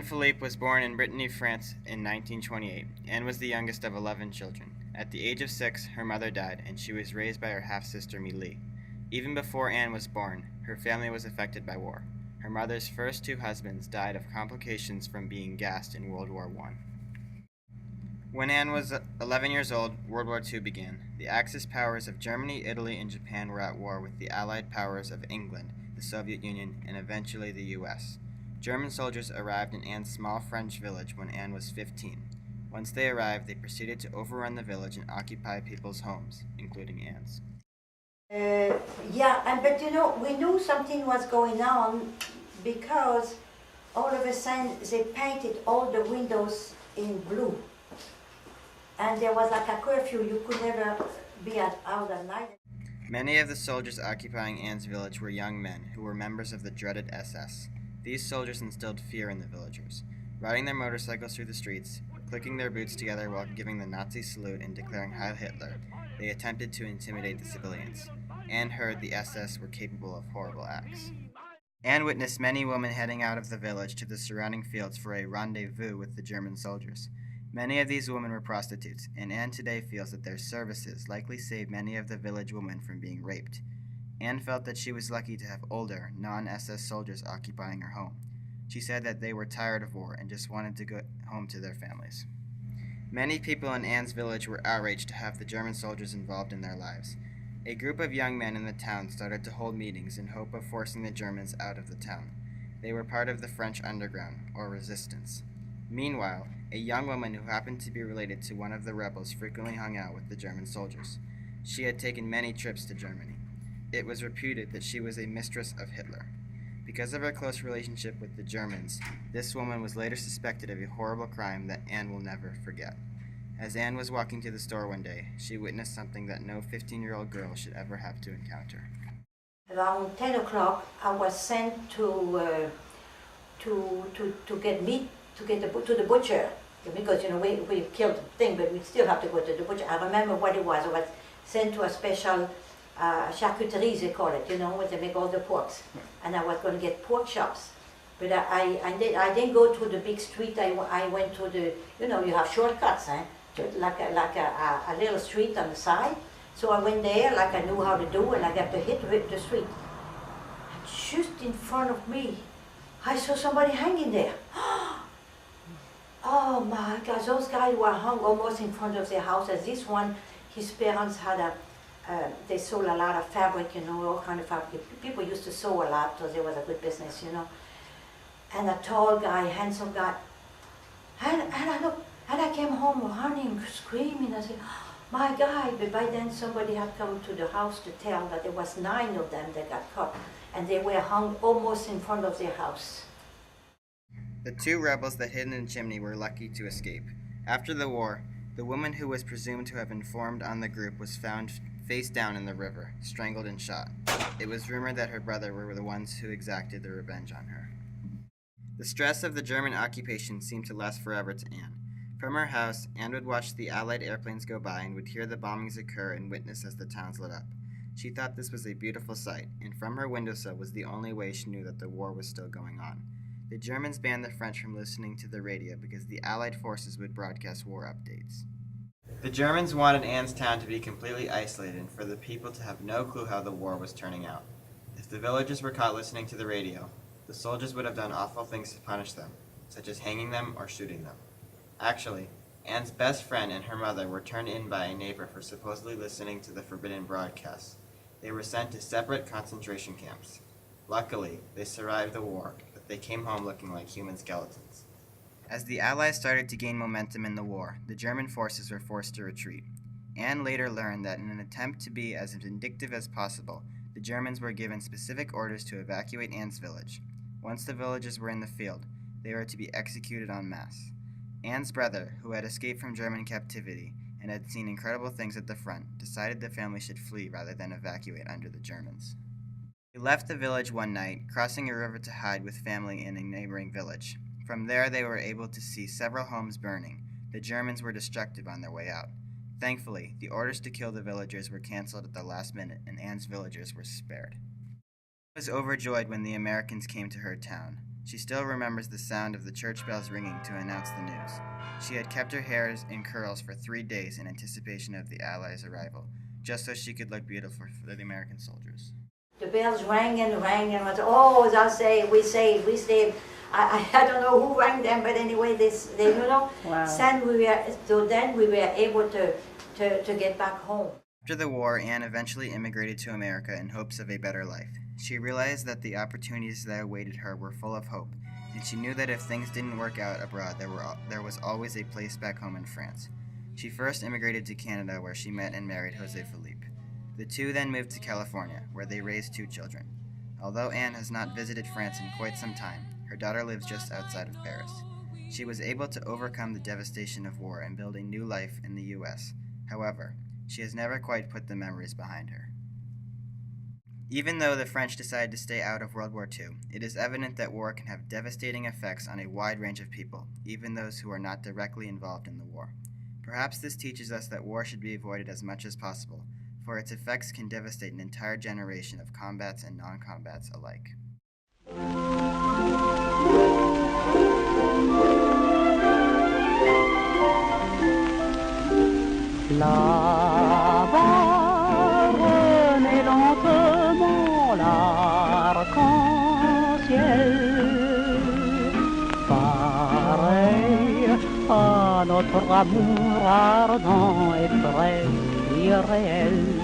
Felipe was born in Brittany, France in 1928. Anne was the youngest of 11 children. At the age of 6, her mother died, and she was raised by her half-sister Millie. Even before Anne was born, her family was affected by war. Her mother's first two husbands died of complications from being gassed in World War I. When Anne was 11 years old, World War II began. The Axis powers of Germany, Italy, and Japan were at war with the Allied powers of England, the Soviet Union, and eventually the U.S. German soldiers arrived in Anne's small French village when Anne was 15. Once they arrived, they proceeded to overrun the village and occupy people's homes, including Anne's. But we knew something was going on because all of a sudden they painted all the windows in blue. And there was like a curfew, you could never be out at night. Many of the soldiers occupying Anne's village were young men who were members of the dreaded SS. These soldiers instilled fear in the villagers. Riding their motorcycles through the streets, clicking their boots together while giving the Nazi salute and declaring Heil Hitler, they attempted to intimidate the civilians. Anne heard the SS were capable of horrible acts. Anne witnessed many women heading out of the village to the surrounding fields for a rendezvous with the German soldiers. Many of these women were prostitutes, and Anne today feels that their services likely saved many of the village women from being raped. Anne felt that she was lucky to have older, non-SS soldiers occupying her home. She said that they were tired of war and just wanted to go home to their families. Many people in Anne's village were outraged to have the German soldiers involved in their lives. A group of young men in the town started to hold meetings in hope of forcing the Germans out of the town. They were part of the French underground, or resistance. Meanwhile, a young woman who happened to be related to one of the rebels frequently hung out with the German soldiers. She had taken many trips to Germany. It was reputed that she was a mistress of Hitler. Because of her close relationship with the Germans, this woman was later suspected of a horrible crime that Anne will never forget. As Anne was walking to the store one day, she witnessed something that no 15-year-old girl should ever have to encounter. Around 10 o'clock, I was sent to get meat, to the butcher, because we killed the thing, but we still have to go to the butcher. I remember what it was. I was sent to a special charcuterie, they call it, where they make all the porks. And I was going to get pork chops. But I didn't go to the big street. I went to the, you have shortcuts, like a little street on the side. So I went there like I knew how to do, and I got to hit the street. And just in front of me, I saw somebody hanging there. Oh my gosh, those guys were hung almost in front of their house. As this one, his parents had they sold a lot of fabric, all kind of fabric. People used to sew a lot, so there was a good business, And a tall guy, handsome guy. And I looked, and I came home running, screaming. I said, my God, but by then somebody had come to the house to tell that there was 9 of them that got caught, and they were hung almost in front of their house. The 2 rebels that hid in the chimney were lucky to escape. After the war, the woman who was presumed to have informed on the group was found face down in the river, strangled and shot. It was rumored that her brother were the ones who exacted their revenge on her. The stress of the German occupation seemed to last forever to Anne. From her house, Anne would watch the Allied airplanes go by and would hear the bombings occur and witness as the towns lit up. She thought this was a beautiful sight, and from her windowsill was the only way she knew that the war was still going on. The Germans banned the French from listening to the radio because the Allied forces would broadcast war updates. The Germans wanted Anne's town to be completely isolated and for the people to have no clue how the war was turning out. If the villagers were caught listening to the radio, the soldiers would have done awful things to punish them, such as hanging them or shooting them. Actually, Anne's best friend and her mother were turned in by a neighbor for supposedly listening to the forbidden broadcasts. They were sent to separate concentration camps. Luckily, they survived the war, but they came home looking like human skeletons. As the Allies started to gain momentum in the war, the German forces were forced to retreat. Anne later learned that in an attempt to be as vindictive as possible, the Germans were given specific orders to evacuate Anne's village. Once the villagers were in the field, they were to be executed en masse. Anne's brother, who had escaped from German captivity and had seen incredible things at the front, decided the family should flee rather than evacuate under the Germans. They left the village one night, crossing a river to hide with family in a neighboring village. From there, they were able to see several homes burning. The Germans were destructive on their way out. Thankfully, the orders to kill the villagers were canceled at the last minute, and Anne's villagers were spared. She was overjoyed when the Americans came to her town. She still remembers the sound of the church bells ringing to announce the news. She had kept her hair in curls for 3 days in anticipation of the Allies' arrival, just so she could look beautiful for the American soldiers. The bells rang and was, oh, they'll say, we saved, we saved. I don't know who rang them, but anyway, they Wow. then we were able to get back home. After the war, Anne eventually immigrated to America in hopes of a better life. She realized that the opportunities that awaited her were full of hope, and she knew that if things didn't work out abroad, there was always a place back home in France. She first immigrated to Canada, where she met and married Jose Felipe. The two then moved to California, where they raised 2 children. Although Anne has not visited France in quite some time, her daughter lives just outside of Paris. She was able to overcome the devastation of war and build a new life in the U.S. However, she has never quite put the memories behind her. Even though the French decided to stay out of World War II, it is evident that war can have devastating effects on a wide range of people, even those who are not directly involved in the war. Perhaps this teaches us that war should be avoided as much as possible, for its effects can devastate an entire generation of combats and non-combats alike. Là-bas renaît lentement l'arc-en-ciel, pareil à notre amour ardent et presque irréel.